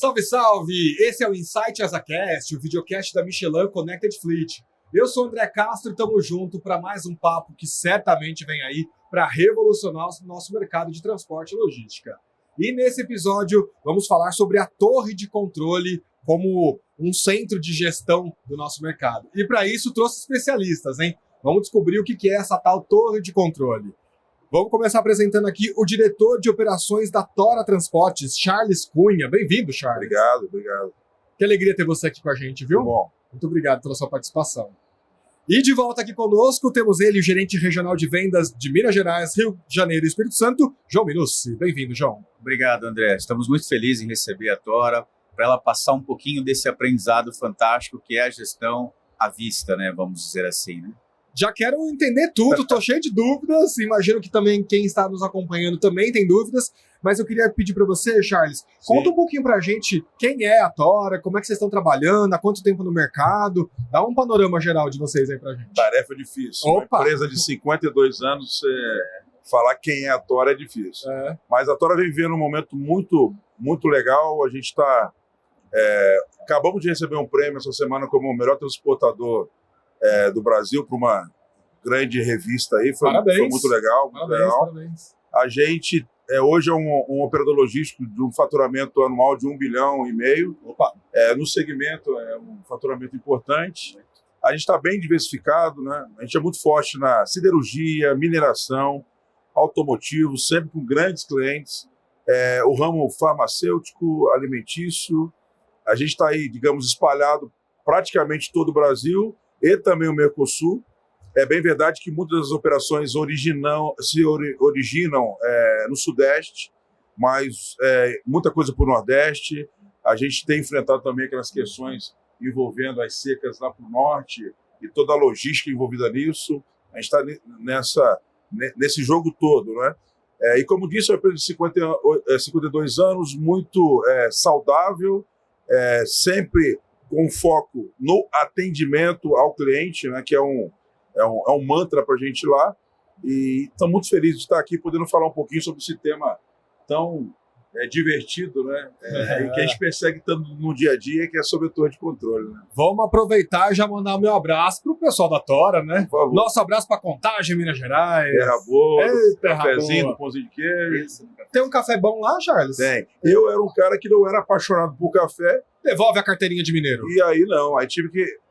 Salve, salve! Esse é o Insight AsaCast, o videocast da Michelin Connected Fleet. Eu sou o André Castro e estamos juntos para mais um papo que certamente vem aí para revolucionar o nosso mercado de transporte e logística. E nesse episódio vamos falar sobre a torre de controle como um centro de gestão do nosso mercado. E para isso trouxe especialistas, hein? Vamos descobrir o que é essa tal torre de controle. Vamos começar apresentando aqui o diretor de operações da Tora Transportes, Charles Cunha. Bem-vindo, Charles. Obrigado. Que alegria ter você aqui com a gente, viu? Bom. Muito obrigado pela sua participação. E de volta aqui conosco, temos ele, o gerente regional de vendas de Minas Gerais, Rio de Janeiro e Espírito Santo, João Minucci. Bem-vindo, João. Obrigado, André. Estamos muito felizes em receber a Tora para ela passar um pouquinho desse aprendizado fantástico que é a gestão à vista, né? Vamos dizer assim, né? Já quero entender tudo, estou cheio de dúvidas, imagino que também quem está nos acompanhando também tem dúvidas, mas eu queria pedir para você, Charles, conta um pouquinho para a gente quem é a Tora, como é que vocês estão trabalhando, há quanto tempo no mercado, dá um panorama geral de vocês aí para a gente. Tarefa difícil. Opa! Uma empresa de 52 anos, falar quem é a Tora é difícil. Mas a Tora vem vivendo um momento muito legal, a gente está... acabamos de receber um prêmio essa semana como o melhor transportador do Brasil para uma grande revista aí, foi muito legal. Parabéns. A gente hoje é um operador logístico de um faturamento anual de 1,5 bilhão. Opa. No segmento é um faturamento importante. A gente está bem diversificado, né? A gente é muito forte na siderurgia, mineração, automotivo, sempre com grandes clientes. O ramo farmacêutico, alimentício. A gente está aí, digamos, espalhado praticamente todo o Brasil e também o Mercosul. É bem verdade que muitas das operações se originam no Sudeste, mas muita coisa para o Nordeste. A gente tem enfrentado também aquelas questões envolvendo as secas lá para o Norte e toda a logística envolvida nisso. A gente está nesse jogo todo, né? E como disse, é uma empresa de 52 anos, muito saudável, sempre com foco no atendimento ao cliente, né, que é um mantra para a gente lá. E estamos muito felizes de estar aqui podendo falar um pouquinho sobre esse tema tão divertido, né? E que a gente persegue tanto no dia a dia, que é sobre a torre de controle. Né? Vamos aproveitar e já mandar o meu abraço para o pessoal da Tora, né? Por favor. Nosso abraço para Contagem, Minas Gerais. Terra boa, Terra cafezinho, boa. pãozinho de queijo. Tem um café bom lá, Charles? Tem. Eu era um cara que não era apaixonado por café. Devolve a carteirinha de mineiro. E aí não, aí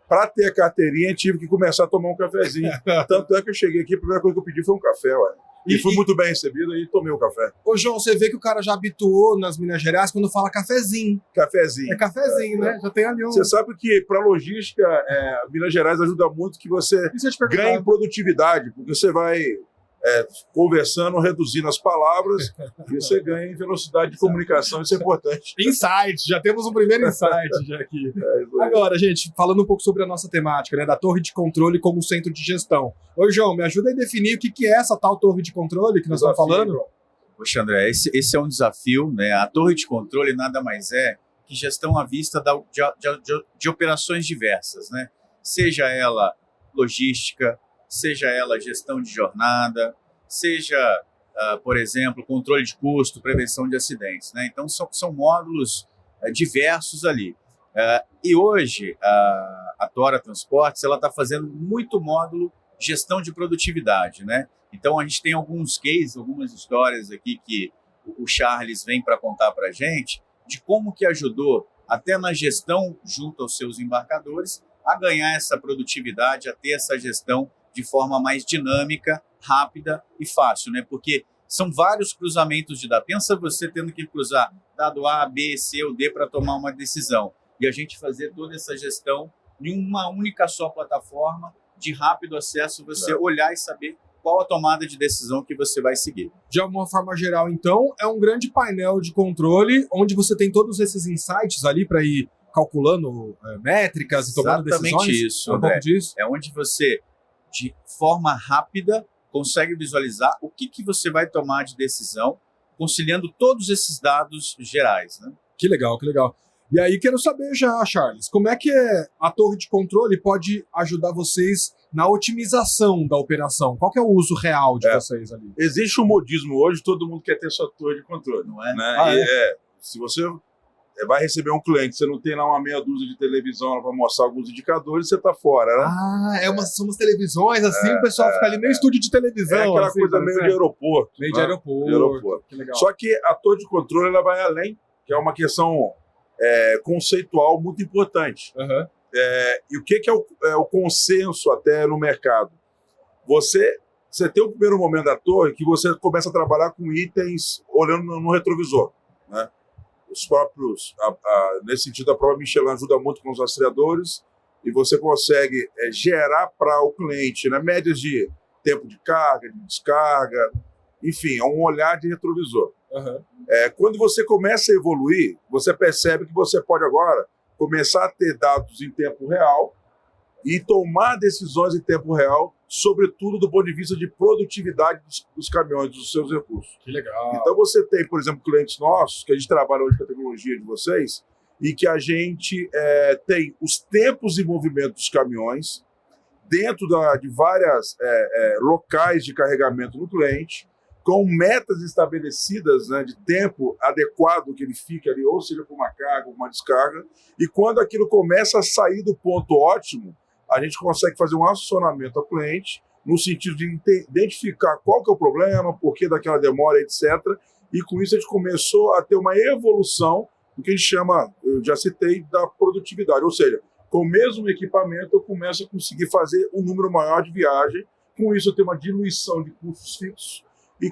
para ter a carteirinha, tive que começar a tomar um cafezinho. Tanto é que eu cheguei aqui, a primeira coisa que eu pedi foi um café, ué. E fui muito bem recebido e tomei o café. Ô, João, você vê que o cara já habituou nas Minas Gerais quando fala cafezinho. Cafezinho. É cafezinho, né? Já tem ali um... Você sabe que para logística, Minas Gerais ajuda muito que você ganhe em produtividade, porque você vai conversando, reduzindo as palavras, e você ganha em velocidade de comunicação, isso é importante. Insight, já temos um primeiro insight já aqui. Agora, gente, falando um pouco sobre a nossa temática, né, da torre de controle como centro de gestão. Ô, João, me ajuda a definir o que é essa tal torre de controle que nós estamos falando? Poxa, André, esse é um desafio, né? A torre de controle nada mais é que gestão à vista de operações diversas, né? Seja ela logística, seja ela gestão de jornada, seja, por exemplo, controle de custo, prevenção de acidentes, né? Então, são módulos diversos ali. E hoje, a Tora Transportes está fazendo muito módulo gestão de produtividade, né? Então, a gente tem alguns cases, algumas histórias aqui que o Charles vem para contar para a gente de como que ajudou até na gestão junto aos seus embarcadores a ganhar essa produtividade, a ter essa gestão de forma mais dinâmica, rápida e fácil, né? Porque são vários cruzamentos de dados. Pensa você tendo que cruzar dado A, B, C ou D para tomar uma decisão. E a gente fazer toda essa gestão em uma única só plataforma de rápido acesso, você olhar e saber qual a tomada de decisão que você vai seguir. De alguma forma geral, então, é um grande painel de controle onde você tem todos esses insights ali para ir calculando métricas e tomando decisões. Exatamente isso, um pouco disso. É onde você, de forma rápida, consegue visualizar o que você vai tomar de decisão, conciliando todos esses dados gerais, né? Que legal, que legal. E aí quero saber já, Charles, como é que a torre de controle pode ajudar vocês na otimização da operação? Qual que é o uso real de vocês ali? Existe um modismo hoje, todo mundo quer ter sua torre de controle, não é? Né? Se você vai receber um cliente, você não tem lá uma meia dúzia de televisão para mostrar alguns indicadores, você está fora, né? São umas televisões assim, o pessoal fica ali meio estúdio de televisão. É aquela assim, coisa meio de aeroporto. Meio né? de aeroporto. De aeroporto. Que legal. Só que a torre de controle ela vai além, que é uma questão conceitual muito importante. Uhum. E o que é o consenso até no mercado? Você tem o primeiro momento da torre que você começa a trabalhar com itens olhando no retrovisor, né? Os próprios, nesse sentido, a própria Michelin ajuda muito com os rastreadores e você consegue gerar para o cliente, né, médias de tempo de carga, de descarga, enfim, é um olhar de retrovisor. Uhum. Quando você começa a evoluir, você percebe que você pode agora começar a ter dados em tempo real e tomar decisões em tempo real, sobretudo do ponto de vista de produtividade dos caminhões, dos seus recursos. Que legal. Então você tem, por exemplo, clientes nossos, que a gente trabalha hoje com a tecnologia de vocês, e que a gente tem os tempos de movimento dos caminhões dentro de várias locais de carregamento do cliente, com metas estabelecidas, né, de tempo adequado que ele fique ali, ou seja, com uma carga ou uma descarga, e quando aquilo começa a sair do ponto ótimo, a gente consegue fazer um acionamento ao cliente, no sentido de identificar qual que é o problema, por que daquela demora, etc. E com isso a gente começou a ter uma evolução do que a gente chama, eu já citei, da produtividade. Ou seja, com o mesmo equipamento eu começo a conseguir fazer um número maior de viagem, com isso eu tenho uma diluição de custos fixos e,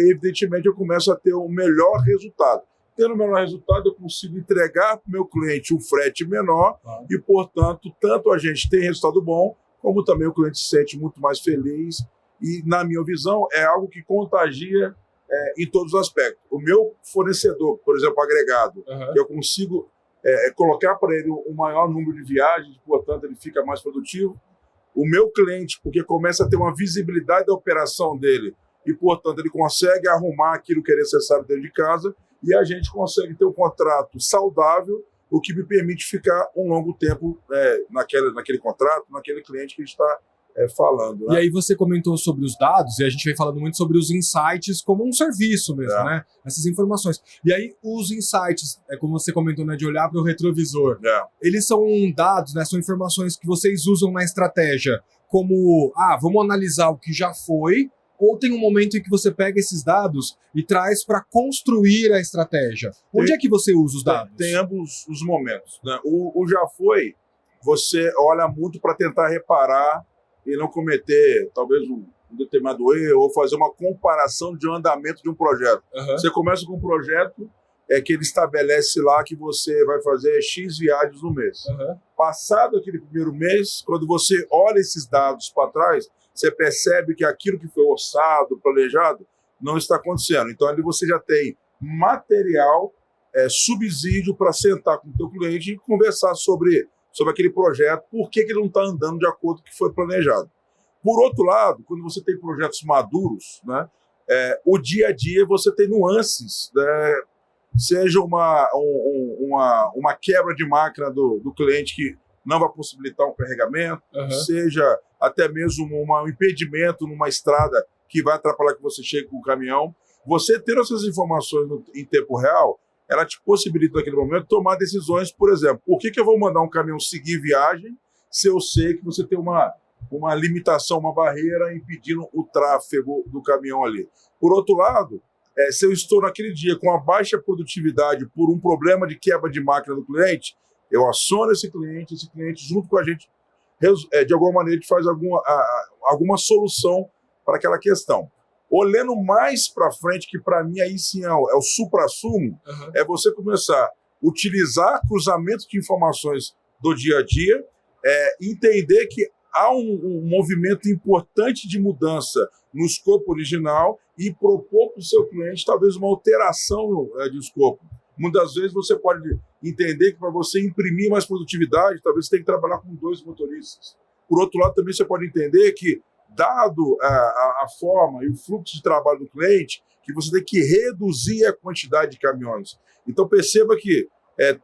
evidentemente, eu começo a ter um melhor resultado. Tendo o menor resultado, eu consigo entregar para o meu cliente um frete menor e, portanto, tanto a gente tem resultado bom, como também o cliente se sente muito mais feliz. E, na minha visão, é algo que contagia em todos os aspectos. O meu fornecedor, por exemplo, agregado, que eu consigo colocar para ele um maior número de viagens, portanto, ele fica mais produtivo. O meu cliente, porque começa a ter uma visibilidade da operação dele e, portanto, ele consegue arrumar aquilo que é necessário dentro de casa. E a gente consegue ter um contrato saudável, o que me permite ficar um longo tempo naquele contrato, naquele cliente que a gente está falando. Né? E aí você comentou sobre os dados, e a gente vem falando muito sobre os insights como um serviço mesmo, né? Essas informações. E aí os insights, como você comentou, né, de olhar para o retrovisor, eles são dados, né, são informações que vocês usam na estratégia, como, vamos analisar o que já foi, ou tem um momento em que você pega esses dados e traz para construir a estratégia? Onde é que você usa os dados? Tem ambos os momentos. Né? O já foi, você olha muito para tentar reparar e não cometer, talvez, um determinado erro ou fazer uma comparação de um andamento de um projeto. Você começa com um projeto que ele estabelece lá que você vai fazer X viagens no mês. Passado aquele primeiro mês, quando você olha esses dados para trás, você percebe que aquilo que foi orçado, planejado, não está acontecendo. Então, ali você já tem material, subsídio para sentar com o teu cliente e conversar sobre aquele projeto, por que ele não está andando de acordo com o que foi planejado. Por outro lado, quando você tem projetos maduros, né, o dia a dia você tem nuances, né, seja uma quebra de máquina do cliente que não vai possibilitar um carregamento, seja até mesmo um impedimento numa estrada que vai atrapalhar que você chegue com o caminhão. Você ter essas informações em tempo real, ela te possibilita, naquele momento, tomar decisões, por exemplo, por que eu vou mandar um caminhão seguir viagem se eu sei que você tem uma limitação, uma barreira impedindo o tráfego do caminhão ali. Por outro lado, se eu estou naquele dia com a baixa produtividade por um problema de quebra de máquina do cliente, eu aciono esse cliente junto com a gente, de alguma maneira, a gente faz alguma solução para aquela questão. Olhando mais para frente, que para mim aí sim é o suprassumo, é você começar a utilizar cruzamento de informações do dia a dia, entender que há um movimento importante de mudança no escopo original e propor para o seu cliente talvez uma alteração de escopo. Muitas vezes você pode entender que para você imprimir mais produtividade, talvez você tenha que trabalhar com 2 motoristas. Por outro lado, também você pode entender que, dado a forma e o fluxo de trabalho do cliente, que você tem que reduzir a quantidade de caminhões. Então perceba que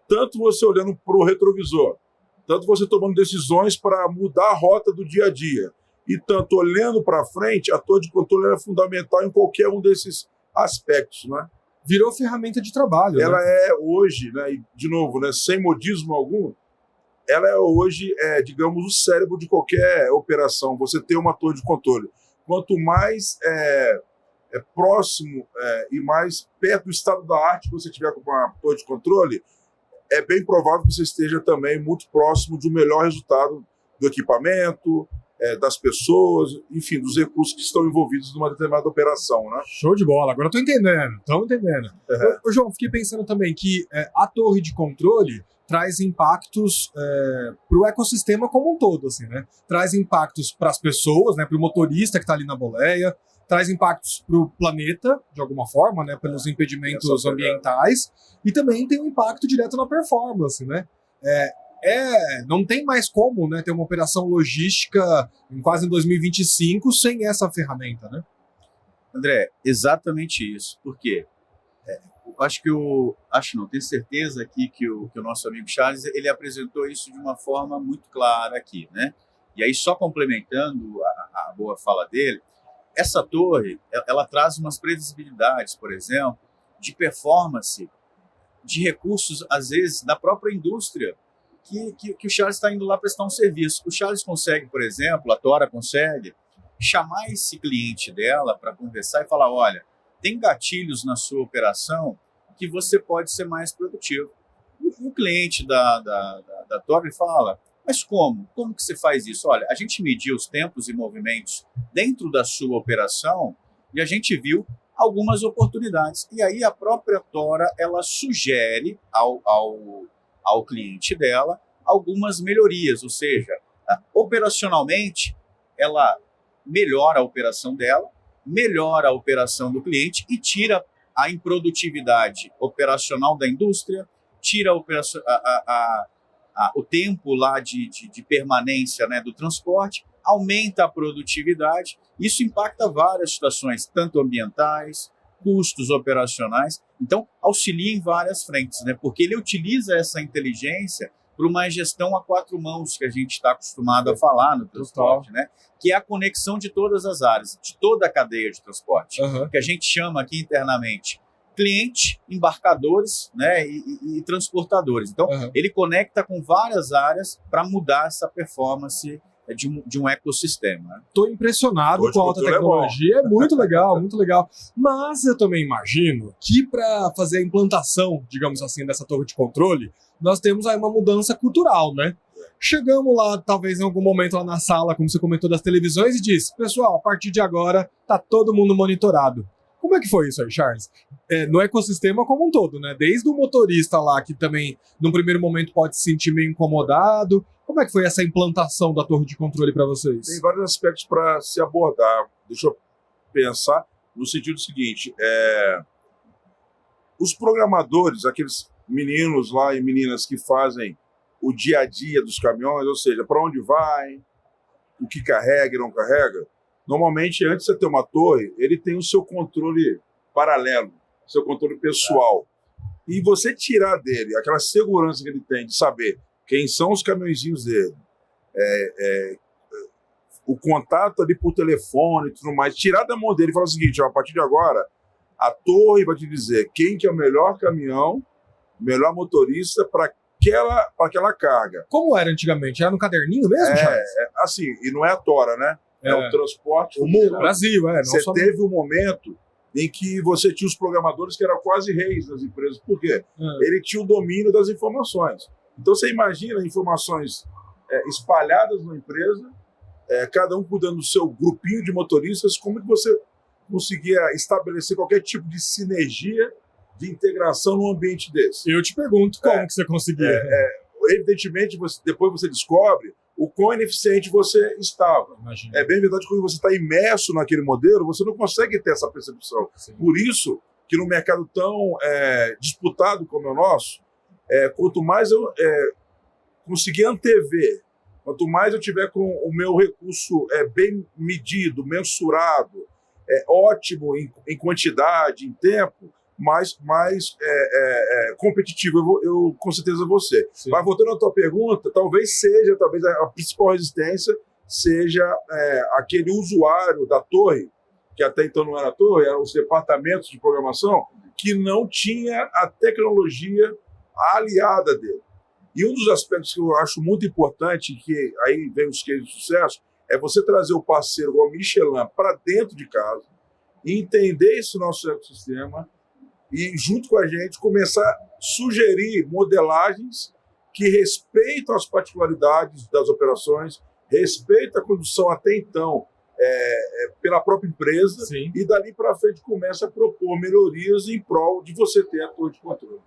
tanto você olhando para o retrovisor, tanto você tomando decisões para mudar a rota do dia a dia, e tanto olhando para frente, a torre de controle é fundamental em qualquer um desses aspectos, né? virou ferramenta de trabalho. Ela né? é hoje, né, e de novo, né, sem modismo algum, ela é hoje, digamos, o cérebro de qualquer operação. Você tem uma torre de controle. Quanto mais próximo e mais perto do estado da arte que você tiver com uma torre de controle, é bem provável que você esteja também muito próximo de um melhor resultado do equipamento, das pessoas, enfim, dos recursos que estão envolvidos numa determinada operação, né? Show de bola, agora estamos entendendo. Ô, João, fiquei pensando também que a torre de controle traz impactos para o ecossistema como um todo, assim, né? Traz impactos para as pessoas, né? Para o motorista que está ali na boleia, traz impactos para o planeta, de alguma forma, né? Pelos impedimentos ambientais, e também tem um impacto direto na performance, né? Não tem mais como, né, ter uma operação logística quase em 2025 sem essa ferramenta, né? André, exatamente isso. Por quê? Tenho certeza aqui que o nosso amigo Charles, ele apresentou isso de uma forma muito clara aqui, né? E aí, só complementando a boa fala dele, essa torre, ela traz umas previsibilidades, por exemplo, de performance, de recursos, às vezes, da própria indústria, que o Charles está indo lá prestar um serviço. O Charles consegue, por exemplo, a Tora consegue chamar esse cliente dela para conversar e falar, olha, tem gatilhos na sua operação que você pode ser mais produtivo. E o cliente da Tora fala, mas como? Como que você faz isso? Olha, a gente mediu os tempos e movimentos dentro da sua operação e a gente viu algumas oportunidades. E aí a própria Tora, ela sugere ao cliente dela algumas melhorias, ou seja, operacionalmente, ela melhora a operação dela, melhora a operação do cliente e tira a improdutividade operacional da indústria, tira o tempo lá de permanência, né, do transporte, aumenta a produtividade. Isso impacta várias situações, tanto ambientais, custos operacionais. Então, auxilia em várias frentes, né, porque ele utiliza essa inteligência para uma gestão a 4 mãos que a gente está acostumado a falar no transporte, né? Que é a conexão de todas as áreas, de toda a cadeia de transporte, que a gente chama aqui internamente cliente, embarcadores, né, e transportadores. Então, ele conecta com várias áreas para mudar essa performance de um ecossistema. Estou impressionado com a alta tecnologia, é muito legal, muito legal. Mas eu também imagino que para fazer a implantação, digamos assim, dessa torre de controle, nós temos aí uma mudança cultural, né? Chegamos lá, talvez em algum momento lá na sala, como você comentou, das televisões e disse, pessoal, a partir de agora tá todo mundo monitorado. Como é que foi isso aí, Charles? No ecossistema como um todo, né? Desde o motorista lá, que também, num primeiro momento, pode se sentir meio incomodado. Como é que foi essa implantação da torre de controle para vocês? Tem vários aspectos para se abordar. Deixa eu pensar no sentido seguinte. Os programadores, aqueles meninos lá e meninas que fazem o dia a dia dos caminhões, ou seja, para onde vai, o que carrega e não carrega, normalmente, antes de você ter uma torre, ele tem o seu controle paralelo, seu controle pessoal. E você tirar dele aquela segurança que ele tem de saber quem são os caminhõezinhos dele, o contato ali por telefone e tudo mais, tirar da mão dele e falar o seguinte, ó, a partir de agora, a torre vai te dizer quem que é o melhor caminhão, melhor motorista para aquela carga. Como era antigamente? Era no caderninho mesmo, Charles? Assim, e não é a Tora, né? É o transporte. O mundo, Brasil, não você só teve um momento em que você tinha os programadores que eram quase reis das empresas. Por quê? Ele tinha o domínio das informações. Então, você imagina informações espalhadas na empresa, cada um cuidando do seu grupinho de motoristas, como que você conseguia estabelecer qualquer tipo de sinergia, de integração num ambiente desse? Eu te pergunto como que você conseguia. Evidentemente, depois você descobre o quão ineficiente você estava. Imagina. É bem verdade que quando você está imerso naquele modelo, você não consegue ter essa percepção. Sim. Por isso que no mercado tão disputado como é o nosso, quanto mais eu conseguir antever, quanto mais eu tiver com o meu recurso bem medido, mensurado, ótimo em quantidade, em tempo, mais competitivo eu com certeza vou ser. Sim. Mas voltando à tua pergunta, talvez a principal resistência seja aquele usuário da torre, que até então não era a torre, eram os departamentos de programação, que não tinha a tecnologia aliada dele. E um dos aspectos que eu acho muito importante, que aí vem os cases de sucesso, é você trazer o parceiro, o Michelin, para dentro de casa, entender esse nosso ecossistema e, junto com a gente, começar a sugerir modelagens que respeitam as particularidades das operações, respeitam a condução até então pela própria empresa. Sim. E dali para frente começa a propor melhorias em prol de você ter a torre de controle.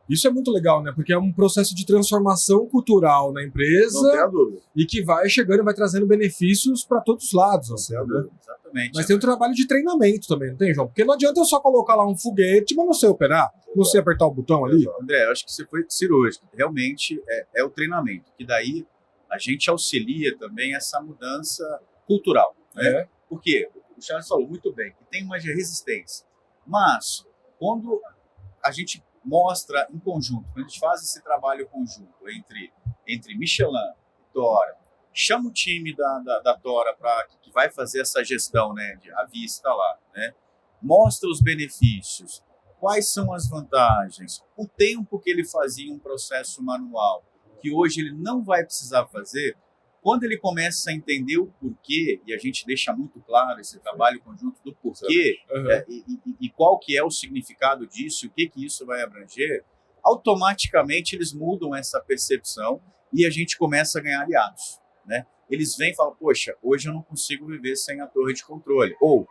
Isso é muito legal, né? Porque é um processo de transformação cultural na empresa. Não tem a dúvida. E que vai chegando e vai trazendo benefícios para todos os lados. Assim, Não tem a né? dúvida. Exatamente. Mas tem um trabalho de treinamento também, não tem, João? Porque não adianta eu só colocar lá um foguete, mas não sei operar, não sei apertar o botão ali. André, eu acho que você foi cirúrgico. Realmente é o treinamento, que daí a gente auxilia também essa mudança cultural. Né? Porque o Charles falou muito bem que tem uma resistência. Mas, quando a gente mostra em conjunto, quando a gente faz esse trabalho conjunto entre Michelin e Tora, chama o time da Tora que vai fazer essa gestão, né, à vista lá, né, mostra os benefícios, quais são as vantagens, o tempo que ele fazia um processo manual, que hoje ele não vai precisar fazer. Quando ele começa a entender o porquê, e a gente deixa muito claro esse trabalho conjunto do porquê, e qual que é o significado disso, o que isso vai abranger, automaticamente eles mudam essa percepção e a gente começa a ganhar aliados. Né? Eles vêm e falam, poxa, hoje eu não consigo viver sem a torre de controle. Ou,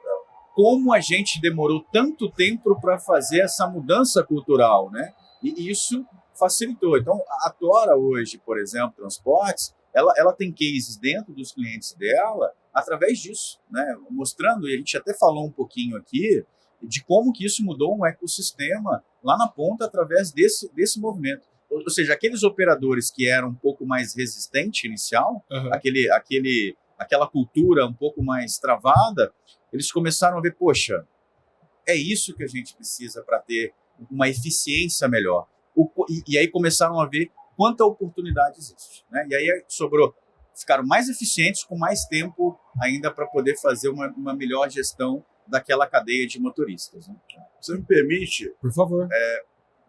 como a gente demorou tanto tempo para fazer essa mudança cultural, né? E isso facilitou. Então, a Tora hoje, por exemplo, transportes, ela tem cases dentro dos clientes dela através disso, né? Mostrando, e a gente até falou um pouquinho aqui, de como que isso mudou um ecossistema lá na ponta através desse movimento. Ou seja, aqueles operadores que eram um pouco mais resistentes inicial, aquela cultura um pouco mais travada, eles começaram a ver, poxa, é isso que a gente precisa para ter uma eficiência melhor. E aí começaram a ver quanta oportunidade existe. Né? E aí ficaram mais eficientes, com mais tempo ainda para poder fazer uma melhor gestão daquela cadeia de motoristas. Né? Você me permite, por favor,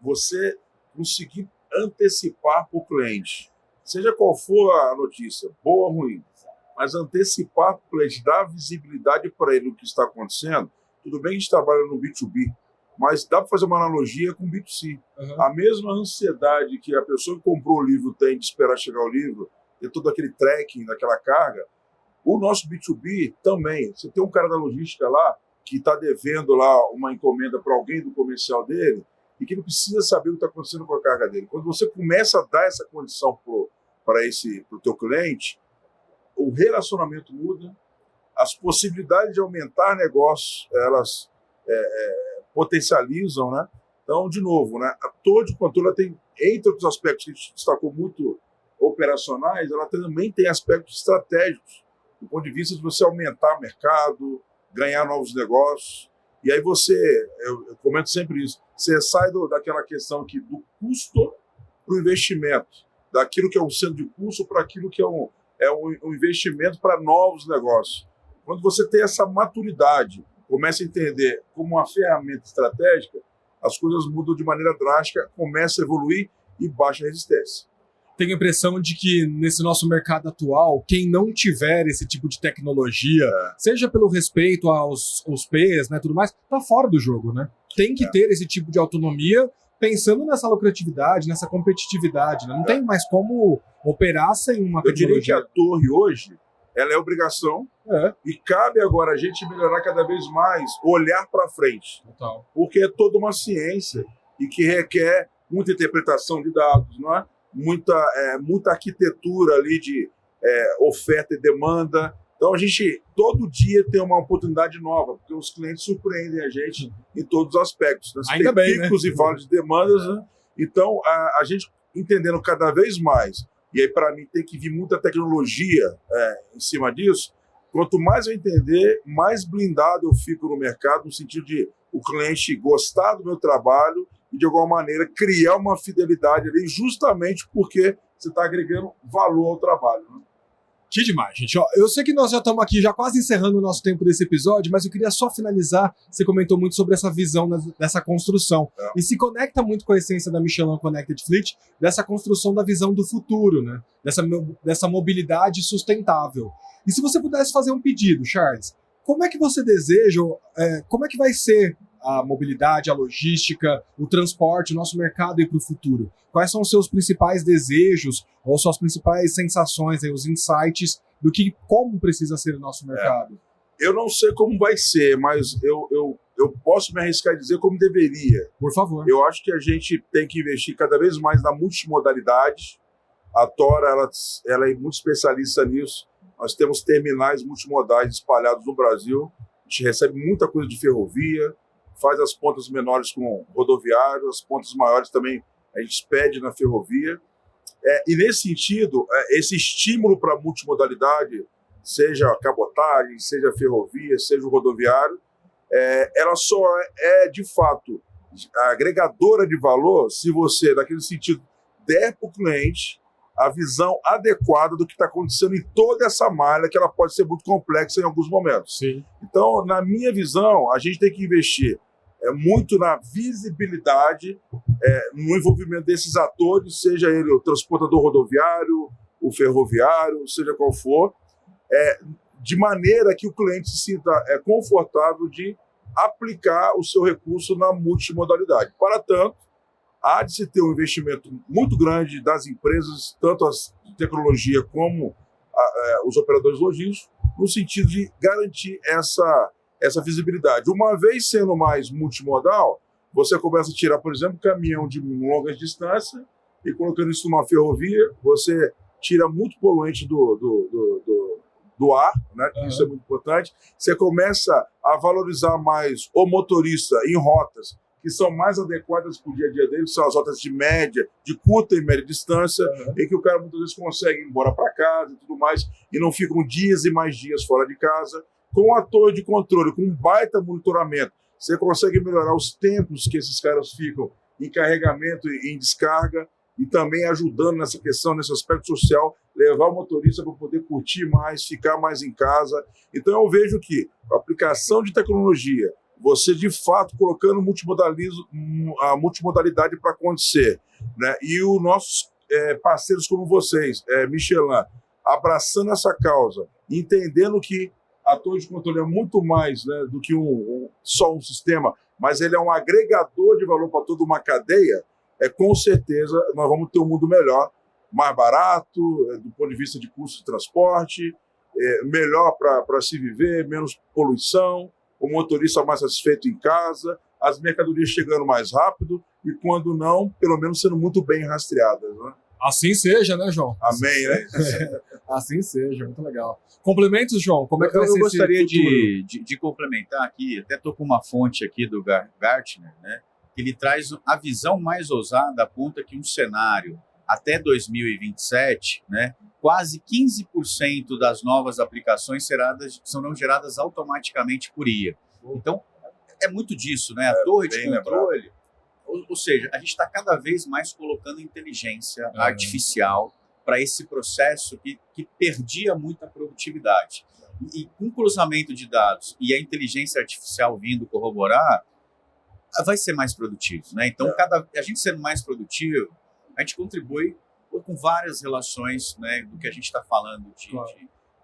você conseguir antecipar para o cliente, seja qual for a notícia, boa ou ruim, mas antecipar para o cliente, dar visibilidade para ele do que está acontecendo. Tudo bem que a gente trabalha no B2B, mas dá para fazer uma analogia com o B2C. A mesma ansiedade que a pessoa que comprou o livro tem de esperar chegar o livro, ter todo aquele tracking daquela carga, o nosso B2B também. Você tem um cara da logística lá que está devendo lá uma encomenda para alguém do comercial dele e que ele precisa saber o que está acontecendo com a carga dele. Quando você começa a dar essa condição para o teu cliente, o relacionamento muda, as possibilidades de aumentar negócios, elas potencializam, né? Então, de novo, né? A torre de controle tem, entre outros aspectos que a gente destacou muito operacionais, ela também tem aspectos estratégicos, do ponto de vista de você aumentar o mercado, ganhar novos negócios. E aí eu comento sempre isso, você sai daquela questão aqui do custo para o investimento, daquilo que é um centro de custo para aquilo que é um investimento para novos negócios. Quando você tem essa maturidade, começa a entender como uma ferramenta estratégica, as coisas mudam de maneira drástica, começa a evoluir e baixa a resistência. Tenho a impressão de que nesse nosso mercado atual, quem não tiver esse tipo de tecnologia, seja pelo respeito aos P's, né, tudo mais, tá fora do jogo, né? Tem que ter esse tipo de autonomia pensando nessa lucratividade, nessa competitividade, né? Não tem mais como operar sem uma tecnologia. Eu diria que a torre hoje, ela é obrigação e cabe agora a gente melhorar cada vez mais, olhar para frente. Total. Porque é toda uma ciência e que requer muita interpretação de dados, não é? Muita arquitetura ali de oferta e demanda. Então, a gente todo dia tem uma oportunidade nova, porque os clientes surpreendem a gente em todos os aspectos. Né? Ainda tem bem, picos né? e vales de demandas. Né? Então, a gente entendendo cada vez mais, e aí para mim tem que vir muita tecnologia em cima disso, quanto mais eu entender, mais blindado eu fico no mercado, no sentido de o cliente gostar do meu trabalho e, de alguma maneira, criar uma fidelidade ali, justamente porque você está agregando valor ao trabalho. Né? Que demais, gente. Ó, eu sei que nós já estamos aqui, já quase encerrando o nosso tempo desse episódio, mas eu queria só finalizar. Você comentou muito sobre essa visão dessa construção. E se conecta muito com a essência da Michelin Connected Fleet, dessa construção da visão do futuro, né? Dessa mobilidade sustentável. E se você pudesse fazer um pedido, Charles, como é que você deseja, como é que vai ser a mobilidade, a logística, o transporte, o nosso mercado ir para o futuro? Quais são os seus principais desejos ou suas principais sensações, aí, os insights do que como precisa ser o nosso mercado? Eu não sei como vai ser, mas eu posso me arriscar a dizer como deveria. Por favor. Eu acho que a gente tem que investir cada vez mais na multimodalidade. A Tora ela é muito especialista nisso. Nós temos terminais multimodais espalhados no Brasil. A gente recebe muita coisa de ferrovia, faz as pontas menores com rodoviário, as pontas maiores também a gente expede na ferrovia. E nesse sentido, esse estímulo para a multimodalidade, seja a cabotagem, seja a ferrovia, seja o rodoviário, ela só é, de fato, agregadora de valor se você, naquele sentido, der para o cliente a visão adequada do que está acontecendo em toda essa malha, que ela pode ser muito complexa em alguns momentos. Sim. Então, na minha visão, a gente tem que investir muito na visibilidade, no envolvimento desses atores, seja ele o transportador rodoviário, o ferroviário, seja qual for, de maneira que o cliente se sinta confortável de aplicar o seu recurso na multimodalidade. Para tanto, há de se ter um investimento muito grande das empresas, tanto as de tecnologia como os operadores logísticos, no sentido de garantir essa visibilidade. Uma vez sendo mais multimodal, você começa a tirar, por exemplo, caminhão de longas distâncias e colocando isso numa ferrovia, você tira muito poluente do ar, né? Isso é muito importante. Você começa a valorizar mais o motorista em rotas que são mais adequadas para o dia a dia dele, que são as rotas de média, de curta e média distância, em que o cara muitas vezes consegue ir embora para casa e tudo mais, e não ficam dias e mais dias fora de casa. Com a torre de controle, com um baita monitoramento, você consegue melhorar os tempos que esses caras ficam em carregamento e em descarga, e também ajudando nessa questão, nesse aspecto social, levar o motorista para poder curtir mais, ficar mais em casa. Então eu vejo que a aplicação de tecnologia, você de fato colocando a multimodalidade para acontecer, né? E os nossos parceiros como vocês, Michelin, abraçando essa causa, entendendo que a torre de controle é muito mais, né, do que só um sistema, mas ele é um agregador de valor para toda uma cadeia. Com certeza nós vamos ter um mundo melhor, mais barato, do ponto de vista de custo de transporte, melhor para se viver, menos poluição, o motorista mais satisfeito em casa, as mercadorias chegando mais rápido e, quando não, pelo menos sendo muito bem rastreadas, né? Assim seja, né, João? Amém, né? Assim seja, muito legal. Complementos, João? Como é que vai ser Eu gostaria esse de complementar aqui, até estou com uma fonte aqui do Gartner, né? Que ele traz a visão mais ousada, aponta que um cenário até 2027, né, quase 15% das novas aplicações serão geradas automaticamente por IA. Então, é muito disso, né? A torre de controle, ou seja, a gente está cada vez mais colocando inteligência artificial para esse processo que perdia muita produtividade. E com o cruzamento de dados e a inteligência artificial vindo corroborar, vai ser mais produtivo, né? Então, a gente sendo mais produtivo, a gente contribui com várias relações, né, do que a gente está falando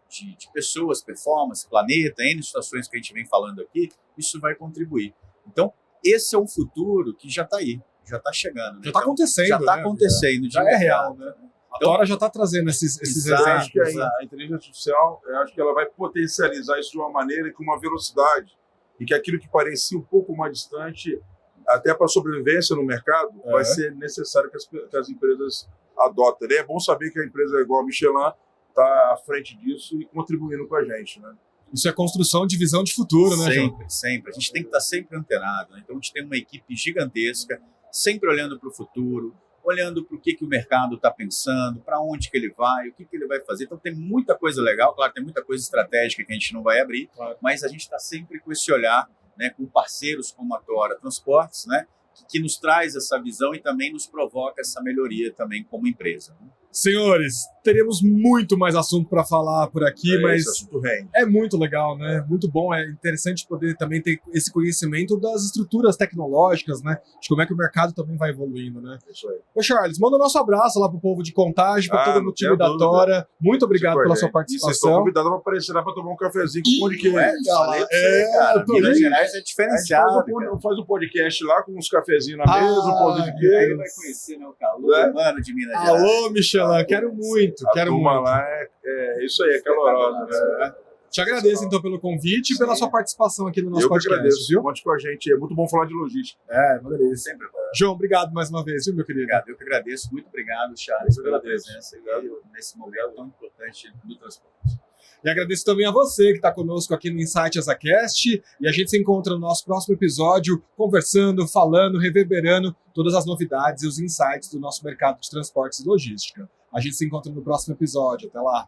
de pessoas, performance, planeta, N situações que a gente vem falando aqui, isso vai contribuir. Então, esse é um futuro que já está aí, já está chegando. Já está acontecendo. Já está acontecendo. Já é real, né? A Tora já está trazendo esses exemplos. Acho que a inteligência artificial, eu acho que ela vai potencializar isso de uma maneira e com uma velocidade, e que aquilo que parecia um pouco mais distante, até para a sobrevivência no mercado, vai ser necessário que as empresas adotem. É bom saber que a empresa igual a Michelin está à frente disso e contribuindo com a gente, né? Isso é construção de visão de futuro, né, João? Sempre. A gente tem que estar sempre antenado, né? Então, a gente tem uma equipe gigantesca, sempre olhando para o futuro, olhando para o que o mercado está pensando, para onde que ele vai, o que ele vai fazer. Então, tem muita coisa legal, claro, tem muita coisa estratégica que a gente não vai abrir, mas a gente está sempre com esse olhar, né, com parceiros como a Tora Transportes, né, que nos traz essa visão e também nos provoca essa melhoria também como empresa. Senhores, teremos muito mais assunto para falar por aqui, mas Esse assunto rende. é muito legal, né? Muito bom, é interessante poder também ter esse conhecimento das estruturas tecnológicas, né? De como é que o mercado também vai evoluindo, né? Isso aí. Ô Charles, manda o nosso abraço lá pro povo de Contagem, para todo não o time tenho da dúvida. Tora. Muito obrigado pela sua E vocês estão participação. convidados para aparecer lá para tomar um cafezinho com pão de queijo. Falei pra você, cara, tô Minas vendo. Gerais é A gente diferenciado. faz um podcast lá com uns cafezinhos na mesa, um pão de Aí queijo. vai conhecer, né, o calor É. humano de Minas Gerais. Alô, Michelin, quero muito, A quero turma muito. lá é isso aí, é calorosa. Né? Te agradeço então pelo convite e pela sua participação aqui no nosso Eu que podcast, agradeço. viu? Conte com a gente. É muito bom falar de logística. Uma delícia. Sempre João, obrigado mais uma vez, viu, meu querido? obrigado. Eu que agradeço. Muito obrigado, Charles, Eu pela agradeço. presença aqui nesse momento tão importante do transporte. E agradeço também a você que está conosco aqui no Insight AsaCast. E a gente se encontra no nosso próximo episódio, conversando, falando, reverberando todas as novidades e os insights do nosso mercado de transportes e logística. A gente se encontra no próximo episódio. Até lá!